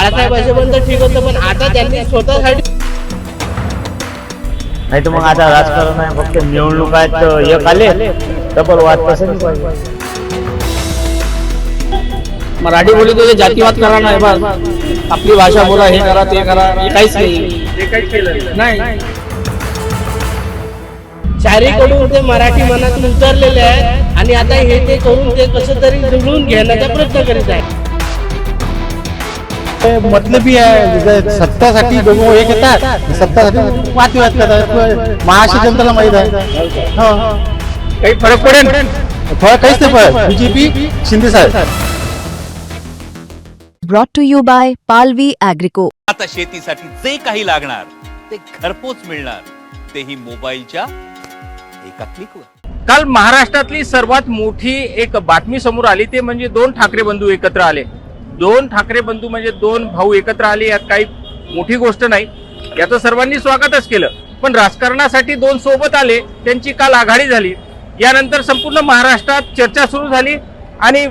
बाळासाहेब असेपर्यंत ठीक होतं, पण आता त्यांनी स्वतःसाठी नाही तर मग आता राजकारण आहे, फक्त निवडणूक आहेत, एक आले डबल वाद तसं नाही पाहिजे. मराठी बोली तो जातीवाद करा नाही, बस आपली भाषा बोला, हे करा ते करा, हे काहीच नाही. चारीकडून ते मराठी मनातून उतरलेले आहेत आणि आता हे ते करून ते कसं तरी जुळवून घेण्याचा प्रयत्न करीत आहे. मतलबी आहे, सत्तासाठी दोघं एक येतात, सत्तासाठी वादविवाद करतात. महाराष्ट्र जनतेला माहित आहे. काही फरक पडेल फरक काहीच नाही पडत. बीजेपी शिंदे साहेब. Brought to you by Palvi Agrico. आता शेतीसाठी जे काही लागणार ते घरपोच मिळणार, तेही मोबाईलच्या एका क्लिकवर. काल महाराष्ट्रातली सर्वात मोठी एक बातमी समोर आली, ते म्हणजे दोन ठाकरे बंधू एकत्र आले. दोन ठाकरे बंधू म्हणजे दोन भाऊ एकत्र आले, यात काही मोठी गोष्ट नाही, याचं सर्वांनी स्वागतच केलं. पण राजकारणासाठी दोन सोबत आले, त्यांची काल आघाडी झाली. यानंतर संपूर्ण महाराष्ट्रात चर्चा सुरू झाली आणि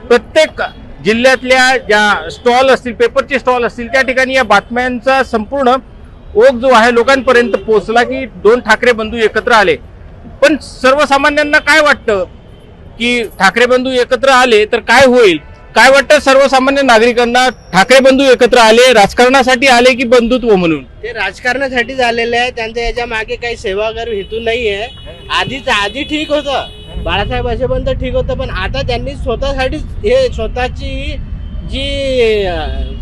प्रत्येक जिल्ह्यातल्या ज्या स्टॉल असतील, पेपरचे स्टॉल असतील, त्या ठिकाणी या बातम्यांचा संपूर्ण ओघ जो आहे लोकांपर्यंत पोहोचला की दोन ठाकरे बंधू एकत्र आले. पण सर्वसामान्यांना काय वाटतं की ठाकरे बंधू एकत्र आले तर काय होईल, काय वाटतं सर्वसामान्य नागरिकांना? ठाकरे बंधू एकत्र आले राजकारणासाठी आले की बंधुत्व म्हणून? ते राजकारणासाठी झालेले आहे, त्यांच्या याच्या मागे काही सेवागार हेतू नाहीये. आधी ठीक होतं, बाळासाहेब असेपर्यंत ठीक होतं, पण आता त्यांनी स्वतःसाठी हे स्वतःची जी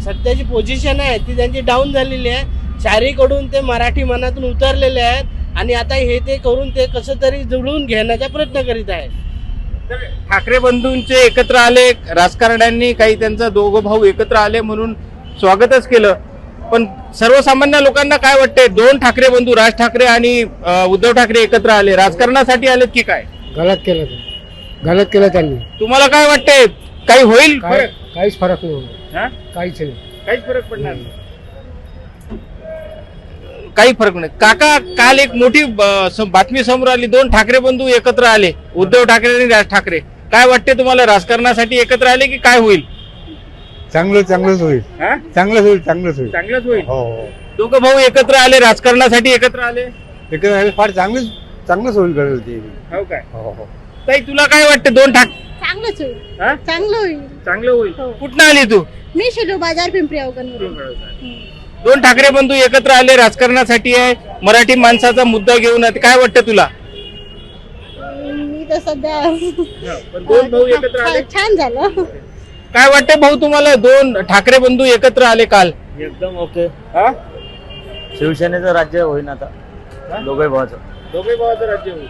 सध्याची पोझिशन आहे ती त्यांची डाऊन झालेली आहे. चारीकडून ते मराठी मनातून उतरलेले आहेत आणि आता हे ते करून ते कसं तरी जुळवून घेण्याचा प्रयत्न करीत आहेत. तर ठाकरे बंधूंचे एकत्र आले, राजकारण्यांनी काही त्यांचा दोघं भाऊ एकत्र आले म्हणून स्वागतच केलं. पण सर्वसामान्य लोकांना काय वाटतंय, दोन ठाकरे बंधू राज ठाकरे आणि उद्धव ठाकरे एकत्र आले, राजकारणासाठी आलेत की काय? गलत केलं त्यांनी. तुम्हाला काय वाटतंय, काही होईल फरक? काहीच फरक नाही. काहीच नाही. काहीच फरक पडणार नाही. काही फरक नाही. काका, काल एक मोठी बातमी समोर आली, दोन ठाकरे बंधू एकत्र आले, उद्धव ठाकरे आणि राज ठाकरे. काय वाटते तुम्हाला, राजकारणासाठी एकत्र आले की काय होईल? चांगलंच होईल. चांगलंच होईल. दोघं भाऊ एकत्र आले, राजकारणासाठी एकत्र आले, फार चांगलंच होईल कळेल ते. हो काय? ताई, तुला काय वाटतं, दोन चांगलंच होईल. हा? चांगलं होईल. हो. कुठनं आली तू? मी शिलो बाजार पिंपरी अवघण. दोन ठाकरे बंधू एकत्र आले, राजकारणासाठी आहे, मराठी माणसाचा मुद्दा घेऊन आहे. काय वाटतं तुला? मी तर सध्या पण दोन भाऊ एकत्र आले, छान झालं. काय वाटतं भाऊ तुम्हाला, दोन ठाकरे बंधू एकत्र आले काल? एकदम ओके. शिवसेनेचं राज्य होईन आता, दोघे भावाचं. दोघे भावाचं राज्य होईल.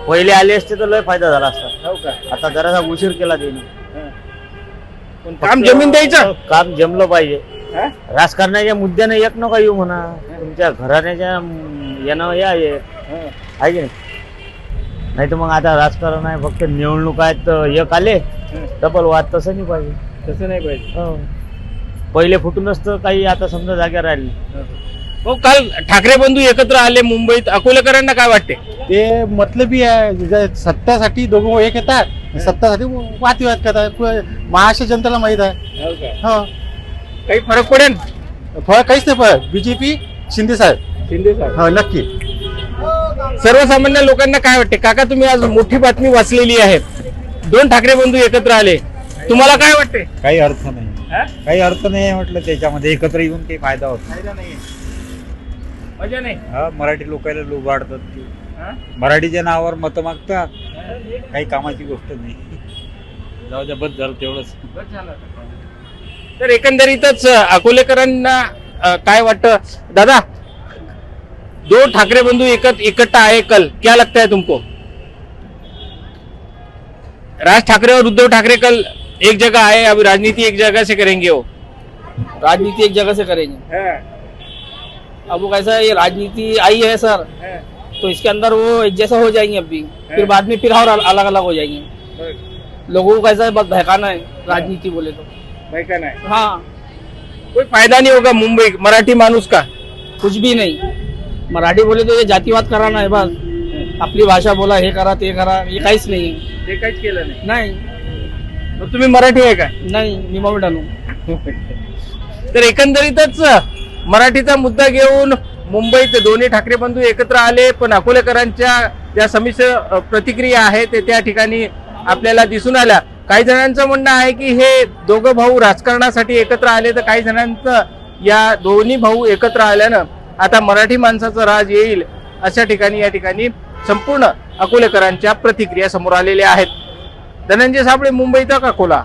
पहिले आले असते तर लय फायदा झाला असता. हो का? आता जरासा उशीर केला त्यांनी. पण काम जमीन द्यायचं, काम जमलं पाहिजे. हा? राजकारणाच्या मुद्द्याने एक नका येऊ म्हणा, तुमच्या घराण्याच्या यानं या एक आहे की नाही तर मग आता राजकारण आहे, फक्त निवडणूक आहेत, एक आले डबल वाद तसं नाही पाहिजे. तसं नाही पाहिजे. पहिले फुटूनच तर काही आता समजा जागा राहिली. हो, काल ठाकरे बंधू एकत्र आले मुंबईत, अकोलेकरांना काय वाटते? ते मतलबी आहे, सत्तासाठी दोघं एक येतात, सत्तासाठी वादविवाद करतात. महाराष्ट्र जनतेला माहित आहे. काही फरक पडेल फरक काहीच नाही पडत. बीजेपी शिंदे साहेब. नक्की. सर्वसामान्य लोकांना काय वाटते? काका, तुम्ही आज मोठी बातमी वाचलेली आहे, दोन ठाकरे बंधू एकत्र आले, तुम्हाला काय वाटते? काही अर्थ नाही म्हटलं त्याच्यामध्ये, एकत्र येऊन काही फायदा होत नाही. मजा नाही. मराठी लोकांना लुबाडतात ते, मराठीच्या नावावर मतं मागतात, काही कामाची गोष्ट नाही. जाऊ द्या, बस झालं तेवढंच. तर एकंदरीतच अकोलेकरांना काय वाटतं? दादा, दो ठाकरे बंधू इकट्ठा आए कल, क्या लगता है तुमको? राज ठाकरे और उद्धव ठाकरे कल एक जगह आए, अभी राजनीति एक जगह से करेंगे वो? राजनीति एक जगह से करेंगे। अब वो कैसा है, ये राजनीति आई है सर, तो इसके अंदर वो एक जैसा हो जाएंगे अभी, फिर बाद में फिर और अलग अलग हो जाएंगे। लोगों को कैसा है, बस बहकाना है, राजनीति बोले तो बहकाना है। हाँ, कोई फायदा नहीं होगा मुंबई मराठी माणूस का, कुछ भी नहीं। मराठी बोले तो ये जातीवाद कराना है बस, आपली भाषा बोला, हे करा ते करा, ये काहीच नाही आहे। ते काहीच केलं नाही। नाही, मग तुम्ही मराठी आहे का? नाही, मी मराठा. तर एकंदरीतच मराठीचा मुद्दा घेऊन मुंबईत दोन्ही ठाकरे बंधू एकत्र आले, पण अकोलेकरांच्या ज्या संमिश्र प्रतिक्रिया आहेत ते त्या ठिकाणी आपल्याला दिसून आल्या. काही जणांचं म्हणणं आहे की हे दोघं भाऊ राजकारणासाठी एकत्र आले, तर काही जणांचं या दोन्ही भाऊ एकत्र आल्यानं आता मराठी माणसाचा राज येईल अशा ठिकाणी या ठिकाणी संपूर्ण अकोलेकरांच्या प्रतिक्रिया समोर आलेल्या आहेत. धनंजय साबळे, मुंबई तक, अकोला.